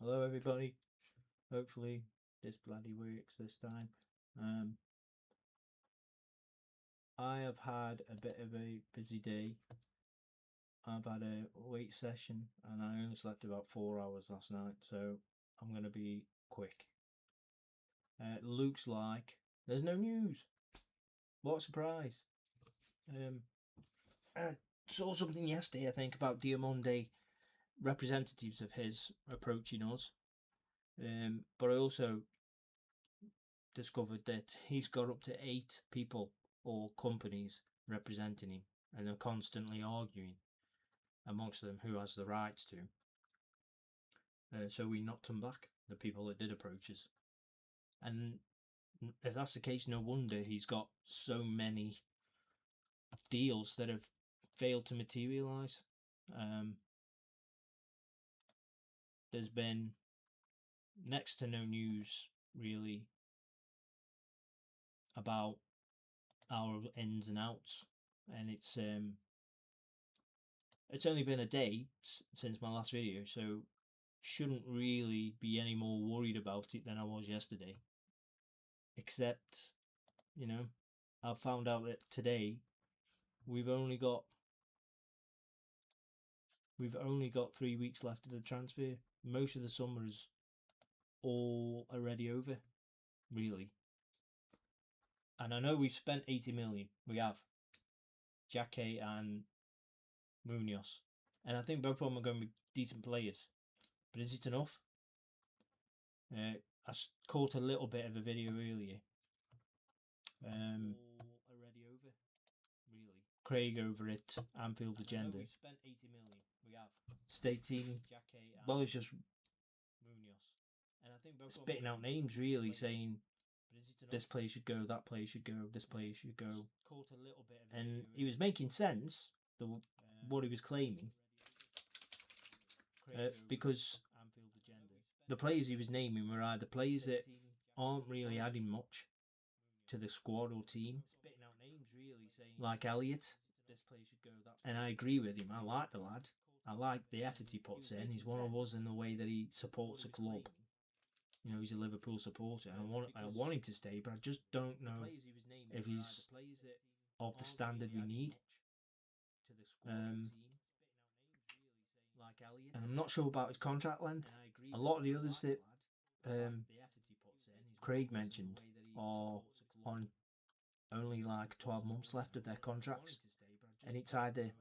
Hello, everybody. Hopefully, this bloody works this time. Um, I have had a bit of a busy day. I've had a weight session and I only slept about 4 hours last night, so I'm going to be quick. Looks like there's no news. What a surprise. I saw something yesterday, I think, about Diamonde representatives of his approaching us. But I also discovered that he's got up to 8 people or companies representing him, and they're constantly arguing amongst them who has the rights to. So we knocked them back, the people that did approach us. And if that's the case, no wonder he's got so many deals that have failed to materialise. There's been next to no news, really, about our ins and outs, and it's only been a day since my last video, so shouldn't really be any more worried about it than I was yesterday. Except, I found out that today we've only got 3 weeks left of the transfer. Most of the summer is all already over, really. And I know we've spent 80 million. We have. Jacquet and Munoz. And I think both of them are going to be decent players. But is it enough? I caught a little bit of a video earlier. Already over, really. Craig over at Anfield Agenda. We spent 80 million. We have. Stating, well, it's just Munoz. And I think spitting out names, really, saying this player should go, that player should go, this player should go. Caught a little bit of and he was making sense, what he was claiming. Because the players he was naming were either players that aren't really adding much to the squad or team, like Elliot. And I agree with him. I like the lad. I like the effort he puts in. He's one of us in the way that he supports the club. He's a Liverpool supporter. And I want him to stay, but I just don't know if he's of the standard we need. And I'm not sure about his contract length. A lot of the others that Craig mentioned are on only like 12 months left of their contracts, and it's either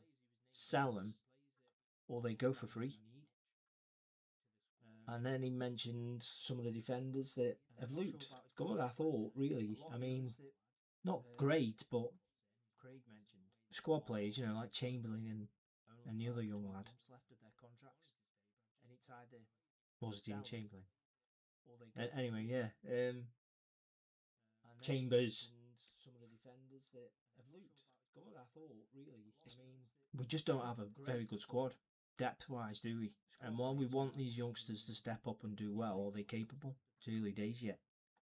sell them or they go for free. And then he mentioned some of the defenders that have looked good, I thought, really. I mean, not great, but squad players, like Chamberlain and the other young lad. Was it even Chamberlain? Anyway, yeah. Chambers. Some of the defenders that have looked good, I thought, really. I mean, we just don't have a very good squad, depth-wise, do we? And while we want these youngsters to step up and do well, are they capable? It's early days yet.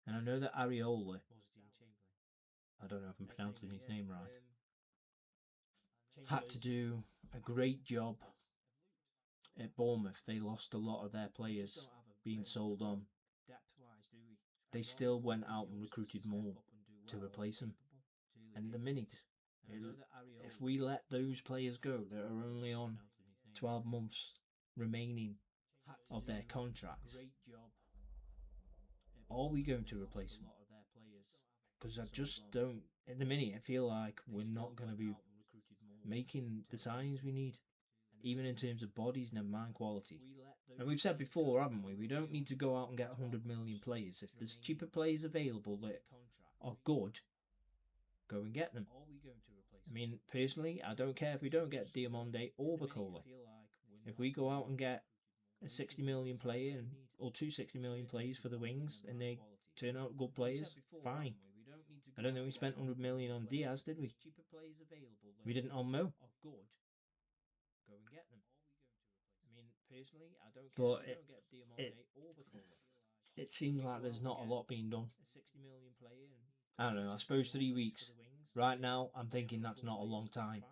And I know that Areola, I don't know if I'm pronouncing his name right, had to do a great job at Bournemouth. They lost a lot of their players being sold on. They still went out and recruited more to replace him. And the minute, if we let those players go that are only on 12 months remaining of their contracts, are we going to replace them? Because I just don't, in the minute, I feel like we're not going to be making the signings we need, even in terms of bodies, never mind quality. And we've said before, haven't we? We don't need to go out and get 100 million players. If there's cheaper players available that are good, go and get them. I mean, personally, I don't care if we don't get Diamonde or Bacola. If we go out and get a 60 million player or 260 million players for the wings and they turn out good players, fine. I don't think we spent 100 million on Diaz, did we? We didn't on Mo. But it seems like there's not a lot being done. I don't know, I suppose 3 weeks. Right now, I'm thinking that's not a long time.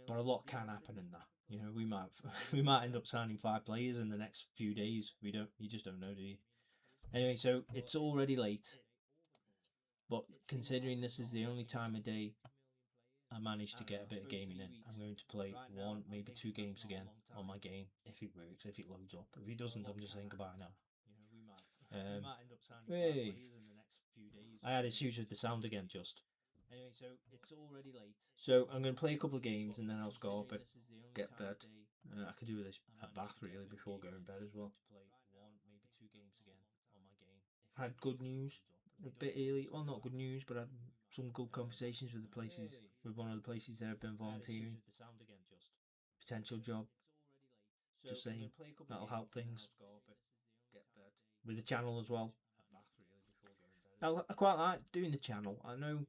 but a lot can happen in that. You know, we might we might end up signing 5 players in the next few days. You just don't know, do you? Anyway, so it's already late, but considering this is the only time of day I managed to get a bit of gaming in, I'm going to play 1, maybe 2 games again on my game if it works, if it loads up. If it doesn't, I'm just saying goodbye now. Hey, I had issues with the sound again, just. Anyway, so it's already late. So I'm going to play a couple of games and then I'll go up and get bed. I could do this a bath really before going to bed as well. Had good news a bit early. Well, not good news, but I had some good conversations with the places, with one of the places there I've been volunteering. Potential job. Just saying, that'll help things with the channel as well. I quite like doing the channel. I know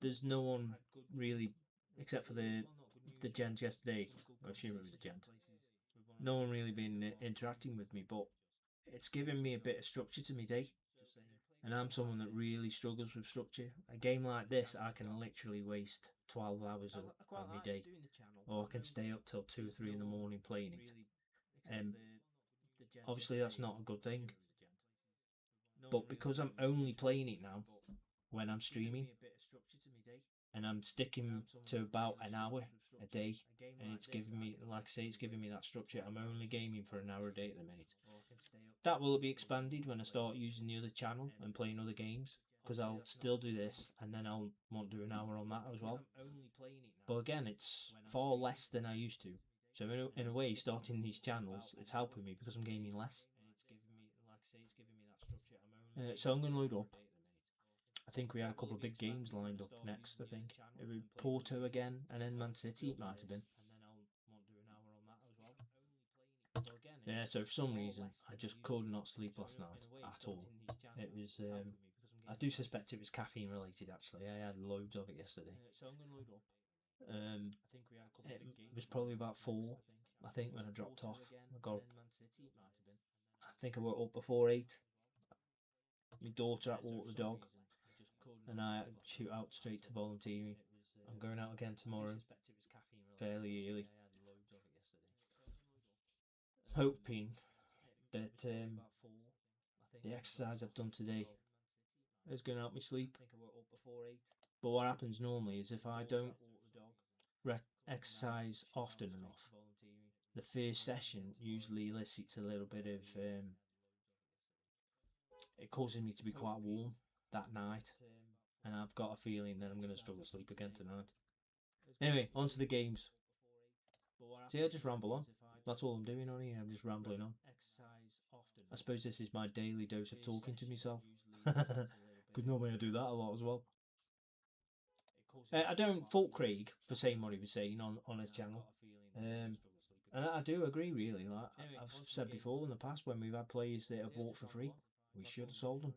there's no one really, except for the gent yesterday. I assume it was the gent. No one really been interacting with me, but it's given me a bit of structure to my day. And I'm someone that really struggles with structure. A game like this, I can literally waste 12 hours of my day, or I can stay up till 2 or 3 in the morning playing it. Obviously, that's not a good thing. But because I'm only playing it now when I'm streaming, and I'm sticking to about an hour a day, and it's giving me, like I say, it's giving me that structure. I'm only gaming for an hour a day at the minute. That will be expanded when I start using the other channel and playing other games, because I'll still do this and then I'll want to do an hour on that as well. But again, it's far less than I used to. So in a way, starting these channels, it's helping me because I'm gaming less. So I'm going to load up. I think we had a couple of big games lined up next. I think it was Porto again, and then Man City. It might have been. Yeah. So for some reason, I just could not sleep last night at all. It was. I do suspect it was caffeine related. Actually, I had loads of it yesterday. It was probably about 4. I think when I dropped off, I got up. I think I woke up before 8. My daughter had walked the dog, and I shoot out straight to volunteering. I'm going out again tomorrow, fairly early, hoping that the exercise I've done today is going to help me sleep. But what happens normally is if I don't exercise often enough, the first session usually elicits a little bit of it causes me to be quite warm that night, and I've got a feeling that I'm going to struggle to sleep again tonight. Anyway, on to the games. See, I just ramble on. That's all I'm doing on here. I'm just rambling on. I suppose this is my daily dose of talking to myself, because normally I do that a lot as well. I don't fault Craig for saying what he was saying on his channel, and I do agree. Really, like I've said before in the past, when we've had players that have bought for free, we should have sold them.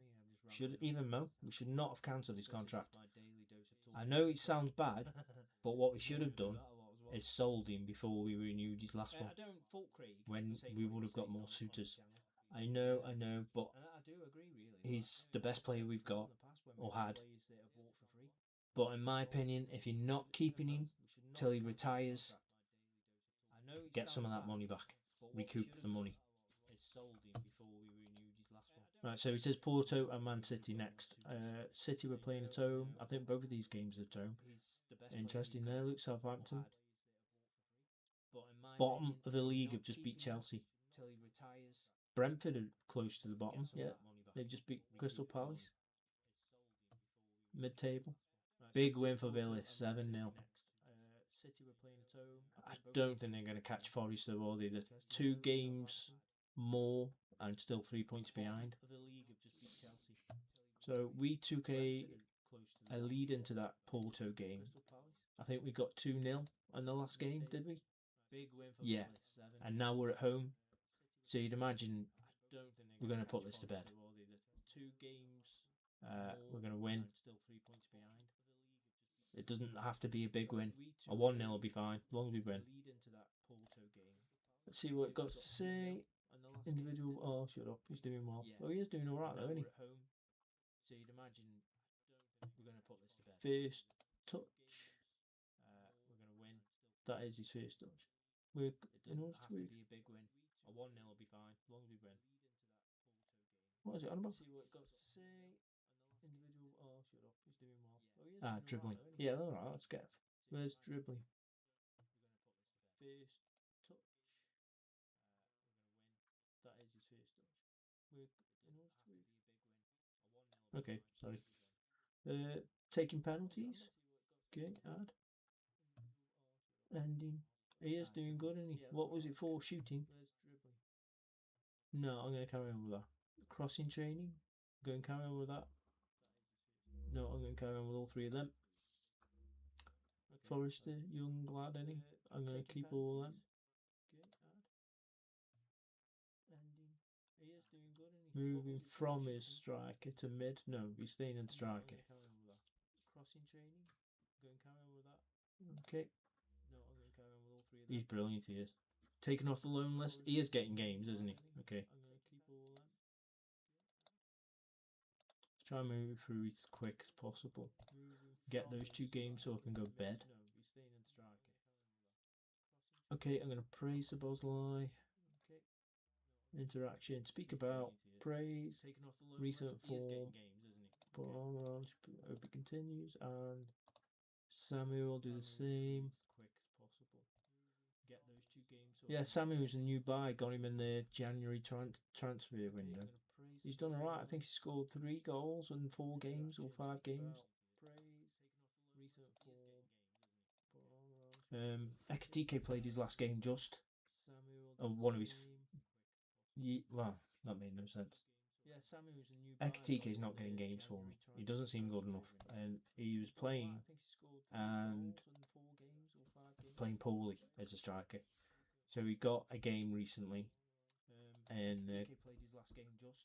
Should even Mo. We should not have cancelled his contract. I know it sounds bad, but what we should have done is sold him before we renewed his last one, when we would have got more suitors. I know, but he's the best player we've got or had. But in my opinion, if you're not keeping him till he retires, get some of that money back. Recoup the money. Right, so it says Porto and Man City next. City were playing at home. I think both of these games are at home. Interesting there. Look, Southampton. Bottom of the league have just beat Chelsea. Brentford are close to the bottom. Yeah, they've just beat Crystal Palace. Mid-table. Big win for Villa, 7-0. I don't think they're going to catch Forest though, are they? They're 2 games more and still 3 points behind. So we took a lead into that Porto game. I think we got 2-0 in the last game, did we? Yeah. And now we're at home. So you'd imagine we're going to put this to bed. We're going to win. It doesn't have to be a big win. A 1-0 will be fine, as long as we win. Let's see what it got to say. Individual. Oh, shut up. He's doing well. Oh, he is doing alright, though, isn't he? First touch. That is his first dodge. We're in order to be a big win. A 1-0 will be fine, as long as we win. What is it on about? See what it got to say. Individual. Oh, shut up. He's doing well. Oh, he is doing dribbling. Right, yeah, all right. Let's get. Where's dribbling? First touch. That is his first dodge. We're in order to be. Okay, sorry. Taking penalties. Okay, add. Ending. He is doing good, isn't he? What was it for? Shooting? No, I'm going to carry on with that. Crossing training? Going to carry on with that. No, I'm going to carry on with all three of them. Forrester, young lad, any? I'm going to keep all of them. Moving from his striker to mid. No, he's staying in striker. Crossing training? Going to carry on with that. Okay. No, I'm going to carry on with all three of them. He's brilliant, he is. Taken off the loan list. He is getting games, isn't he? Okay. I'm going to keep all of them. Let's try and move through as quick as possible. Get those 2 games so I can go to bed. No, he's staying in striker. Okay, I'm going to praise the Bosley. Okay. Interaction. Speak about. Praise. Recent form. Hope it continues. And Samuel will do the same. Yeah, Samuel's a new buy. Got him in the January transfer window. He's done alright. I think he scored 3 goals in 4 games or 5 games. Ekatike played his last game just. One of his. Well, that made no sense. Ekatike is not getting games for me. He doesn't seem good enough. And he was playing and playing poorly as a striker. So he got a game recently. And the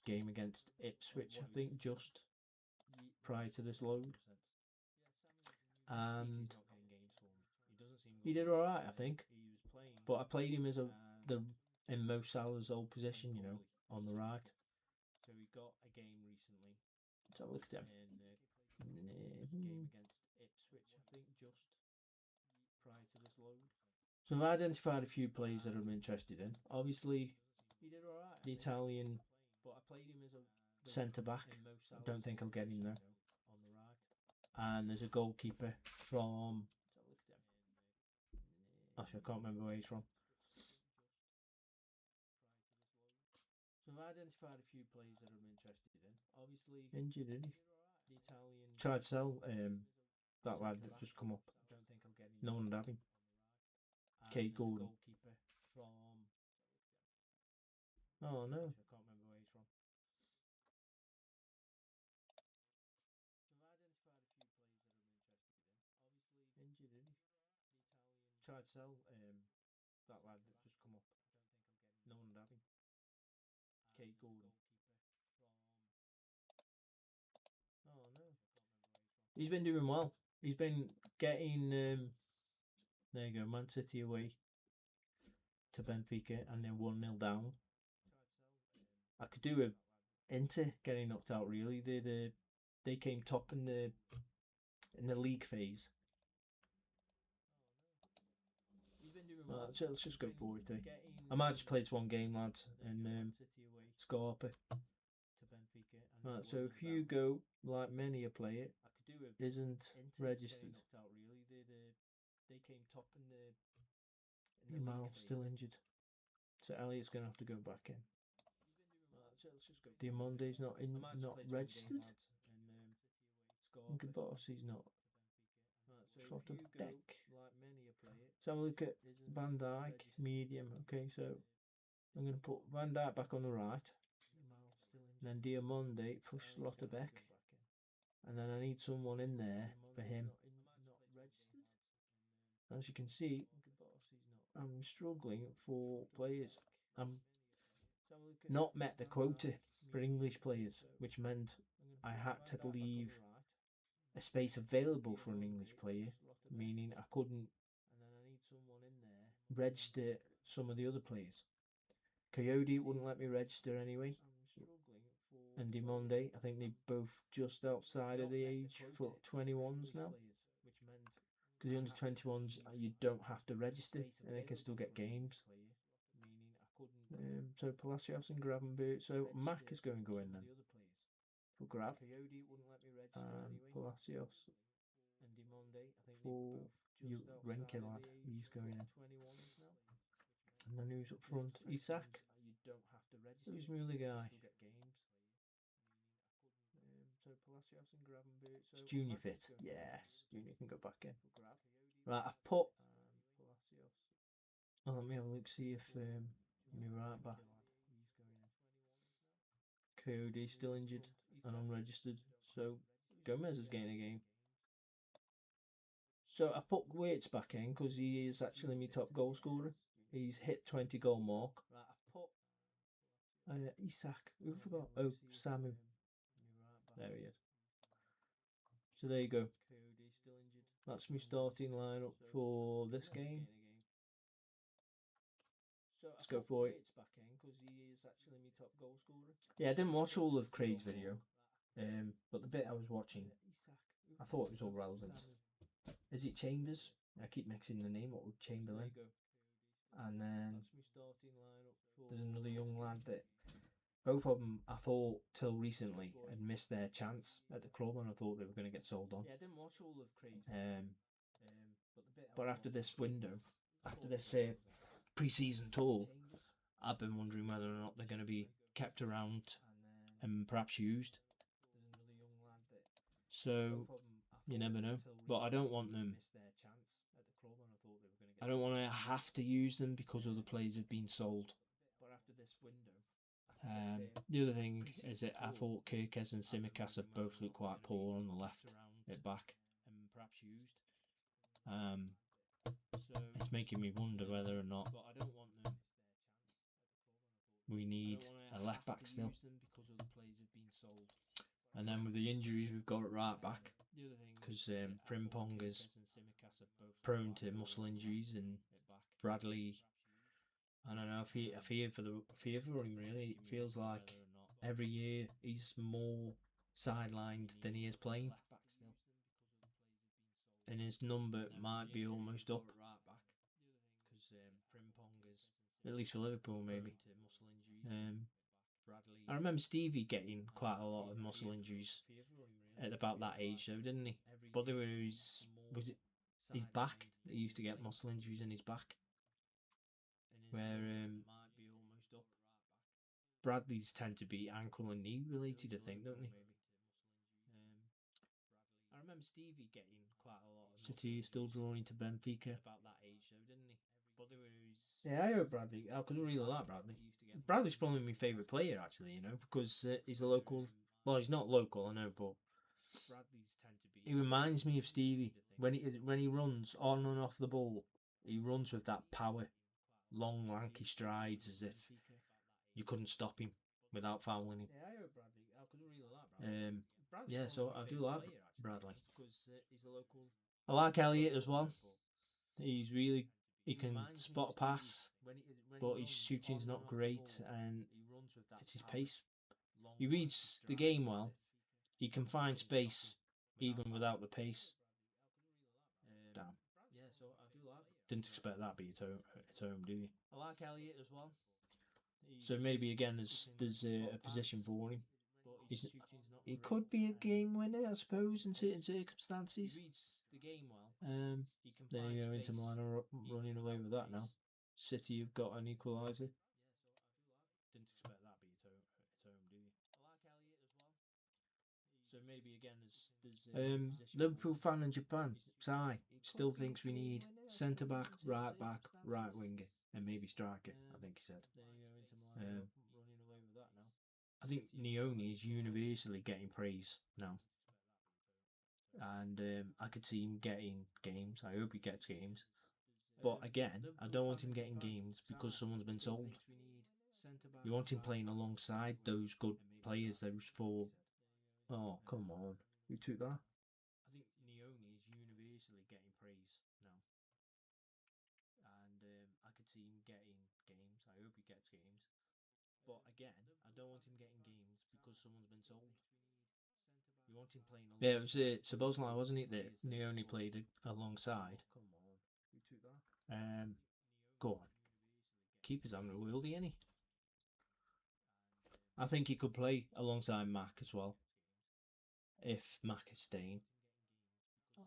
game against Ipswich, I think, just prior to this load. And he did alright, I think. But I played him as in Mo Salah's old position, you know, on the right. So he got a game recently. Let's have a look at him. Game against Ipswich, I think, just prior to this load. So I've identified a few plays that I'm interested in. Obviously, the Italian centre back. I don't think I'll get him there. And there's a goalkeeper from. Actually, I can't remember where he's from. So I've identified a few plays that I'm interested in. Obviously, injured, isn't he? The Italian. Tried to sell that lad that just come up. Don't think I'll get him. No one would have him. Kate Gordon. From. Oh no. I can't remember where he's from. So I've identified a few plays that I'm interested in. Obviously, injured, isn't he? The Italian. Tried to sell that lad that just come up. No one would have him. Kate Gordon. Oh no. He's been doing well. He's been getting there you go, Man City away to Benfica and then 1-0 down. I could do with Inter getting knocked out really. They came top in the league phase. So let's just go for it. I might just play this one game, lads, and Scarpa. Right, so if you go like many a player isn't registered. They came top in the Mal still injured. So Elliot's gonna have to go back in. Diamonde's not registered. Gabosi's not. Sort of deck. Let's have a look at Van Dijk, medium. Okay, so I'm going to put Van Dijk back on the right. And then Diamonde for Slotterbeck. And then I need someone in there for him. As you can see, I'm struggling for players. I'm not met the quota for English players, which meant I had to leave a space available for an English player, meaning I couldn't register some of the other players. Coyote wouldn't let me register anyway. And Dimonde, I think they're both just outside of the age for 21s now. because the under-21s you don't have to register and they can still get games. So Palacios and Gravenberch. So Mac is going to go in then for Grab, and Palacios for you Renke lad. He's going in. And then who's up front? Isak. Who's my other guy? It's Junior fit. Yes, Junior can go back in. Right, I've put. Oh, let me have a look. See if my right back. Coyote's still injured and unregistered, so Gomez is getting a game. So I put Waits back in because he is actually my top goal scorer. He's hit 20 goal mark. Isak, who forgot? Oh, Samu. There he is. So there you go. That's my starting lineup for this game. Let's go for it. Yeah, I didn't watch all of Craig's video, but the bit I was watching, I thought it was all relevant. Is it Chambers? I keep mixing the name up with Chamberlain. And then there's another young lad that both of them I thought till recently had missed their chance at the club, and I thought they were going to get sold on. Yeah, I didn't watch all of Craig's. But after this window, after this pre-season tour, I've been wondering whether or not they're going to be kept around and perhaps used. So you never know. But I don't want them. I don't want to have to use them because other players have been sold. The other thing is that I thought Kirkes and Simicas have both looked quite poor on the left at back. It's making me wonder whether or not we need a left back still. And then with the injuries we've got at right back, because Frimpong is prone to muscle injuries, and Bradley, I don't know, I fear for him really. It feels like every year he's more sidelined than he is playing, and his number might be almost up. At least for Liverpool, maybe. I remember Stevie getting quite a lot of muscle injuries at about that age, though, didn't he? But there was it his back that he used to get muscle injuries in his back, where Bradley's tend to be ankle and knee related, I think, don't they? I remember Stevie getting quite a lot of City is still drawing to Benfica about that age, though, didn't he? Yeah, I hope Bradley. I could really like Bradley. Bradley's probably my favourite player, actually, because he's a local. Well, he's not local, I know, but he reminds me of Stevie when he runs on and off the ball. He runs with that power, long, lanky strides, as if you couldn't stop him without fouling him. Yeah, so I do like Bradley. I like Elliot as well. He can spot a pass, but his shooting's not great, and it's his pace. He reads the game well. He can find space even without the pace. Damn. Didn't expect that, but at home, do you? I like Elliot as well. So maybe again, there's a position for him. He could be a game winner, I suppose, in certain circumstances. There you go. Inter Milan are running away with that now. City have got an equaliser. Didn't expect that, but at home, do you? I like Elliot as well. So maybe again, there's Liverpool fan in Japan. Sai still thinks we need centre back, right winger, and maybe striker. I think he said. I think Neone is universally getting praise now, and I could see him getting games. I hope he gets games. But again, I don't want him getting games because someone's been sold. You want him playing alongside those good players. Those four. Oh, come on. Who took that? I think Neone is universally getting praise now, and I could see him getting games. I hope he gets games. But again, I don't want him getting games because someone's been sold. Yeah, it was Sabozlai, wasn't it, that they only played alongside? Go on. Keeper's having a worldie, ain't he? I think he could play alongside Mac as well. If Mac is staying.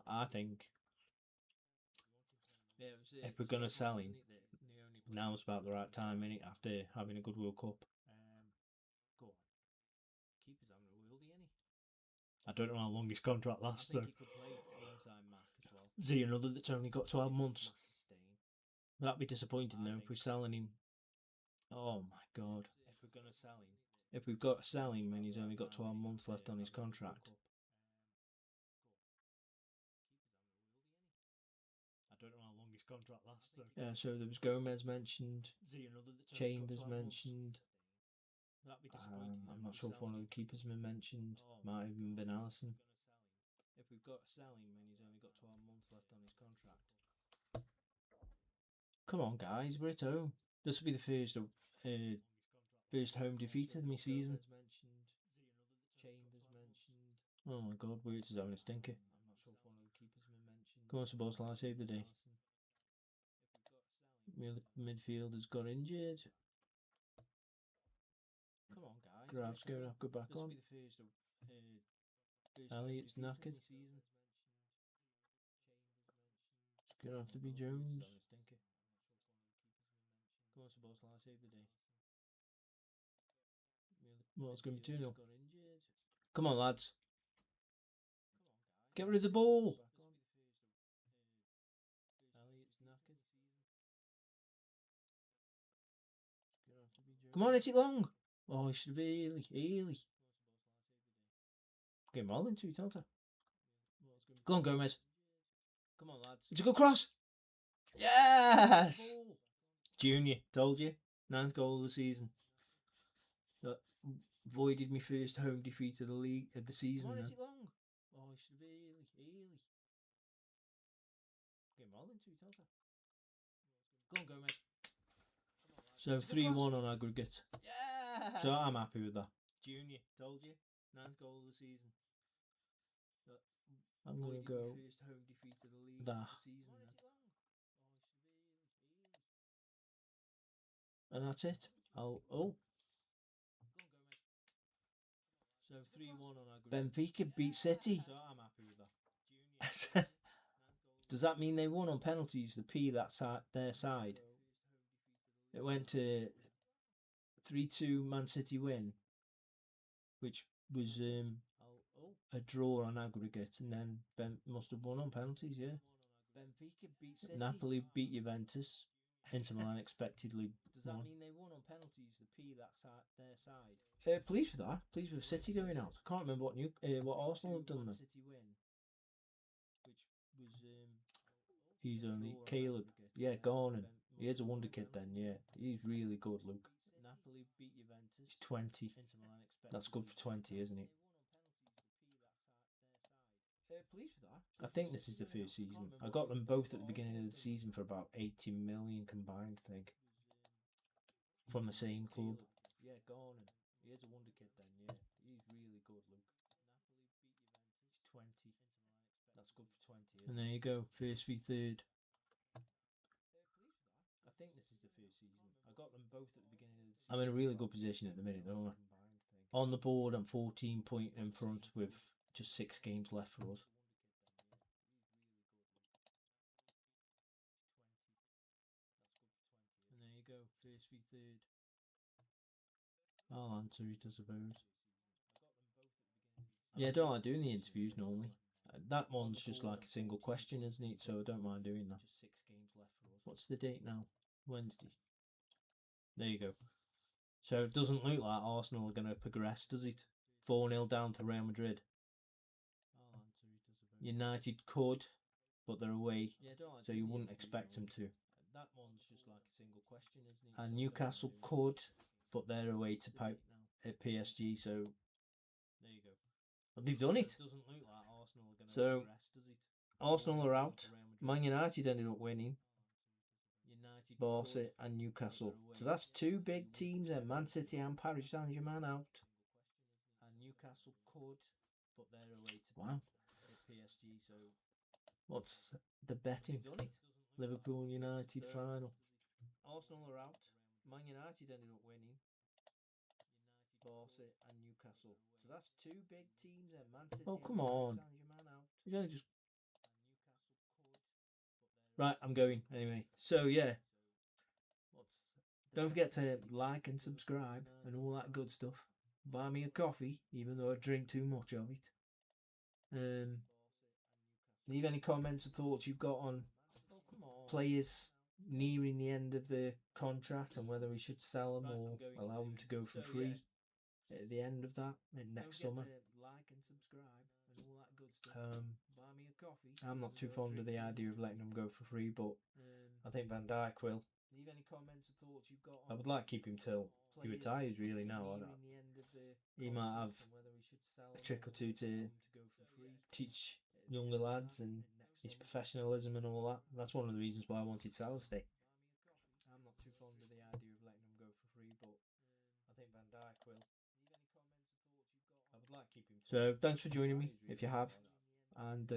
I think if we're going to sell him, now's about the right time, innit, after having a good World Cup. Go on. Keeper's having a worldie, ain't he? I don't know how long his contract lasts, though. I think he could play alongside Mac as well. Is he another that's only got 12 months? That'd be disappointing, though, if we're selling him. Oh, my God. If we're going to sell him. If we've got to sell him and he's only got 12 months left on his contract. I don't know how long his contract lasts, though. Yeah, so there was Gomez mentioned. Chambers mentioned. I'm not sure if one of the keepers been mentioned. Might have even been Allison. If we've got to sell him and he's only got 12 months left on his contract. Come on, guys, we're at home. This will be the first home defeat of my season. Oh my God, Woods is having a stinker. Come on, Sabozlai, save the day. Midfielder's got injured. Come on, guys. Graf's going to have to go back on. Elliott's knackered. It's going to have to be Jones. Come on, Sabozlai, save the day. Well, it's going to be 2-0. Come on, lads. Get rid of the ball. Come on, hit it long. Oh, it should be Ely. Get him all into it, don't I? Go on, Gomez. Come on, lads. It's a good cross. Yes! Junior, told you. 9th goal of the season. That avoided my first home defeat of the league of the season. Come on, hit it long. Oh, it should be Ely. Get him all into it, don't I? Go on, Gomez. So 3-1 on aggregate. Yes! So I'm happy with that. Junior, told you. 9th goal of the season. I'm going to go first home defeat of the league that. And that's it. So 3-1 on aggregate. Benfica beat City. So I'm happy with that. Does that mean they won on penalties? The P that their side. It went to 3-2 Man City win, which was a draw on aggregate, and then Ben must have won on penalties. Yeah. Benfica beat City. Napoli beat Juventus. Inter Milan expectedly. Does that mean they won on penalties? The P that their side. Pleased with that. Pleased with City going out. I can't remember what Arsenal have done then. He's only Caleb. Yeah, Garner. He is a wonder kid then. Yeah, he's really good. Luke. Napoli beat Juventus. He's 20. That's good for 20, isn't it? Pleased with that. I think this is the first season. I got them both at the beginning of the season for about 80 million combined, I think. From the same club. Yeah, Garner. He is a wonder kid then, yeah. He's really good, Luke. He's 20. That's good for 20. And there you go, first v third. I think this is the first season. I got them both at the beginning of the season. I'm in a really good position at the minute, don't I? On the board, I'm 14 points in front with just 6 games left for us. And there you go, first v third. I'll answer it, I suppose. Yeah, I don't like doing the interviews normally. That one's just like a single question, isn't it? So I don't mind doing that. What's the date now? Wednesday. There you go. So it doesn't look like Arsenal are going to progress, does it? 4-0 down to Real Madrid. United could, but they're away, so you wouldn't expect them to. That one's just like a single question, isn't it? And Newcastle could, but they're away to pipe at PSG, so there you go. But they've done it. Doesn't look like Arsenal are going to progress, does it? Arsenal are out. Man United ended up winning. Barca and Newcastle. So that's 2 big teams there. Man City and Paris Saint-Germain out. And Newcastle could, Wow. What's the betting? Liverpool United final. Arsenal are out. Man United ended up winning. Barca and Newcastle. So that's two big teams there. Man City. Oh, come on. He's only just. Right, I'm going anyway. So yeah. Don't forget to like and subscribe and all that good stuff. Buy me a coffee, even though I drink too much of it. Leave any comments or thoughts you've got on players nearing the end of the contract and whether we should sell them or allow them to go for free at the end of that next summer. I'm not too fond of the idea of letting them go for free, but I think Van Dijk will. I would like to keep him till he retires, really. Now he might have a trick or two to teach younger lads and his professionalism and all that. That's one of the reasons why I wanted Salah to stay. I'm not too fond of the idea of letting him go for free, but I think Van Dijk will. I would like to keep him. So thanks for joining me if you have, and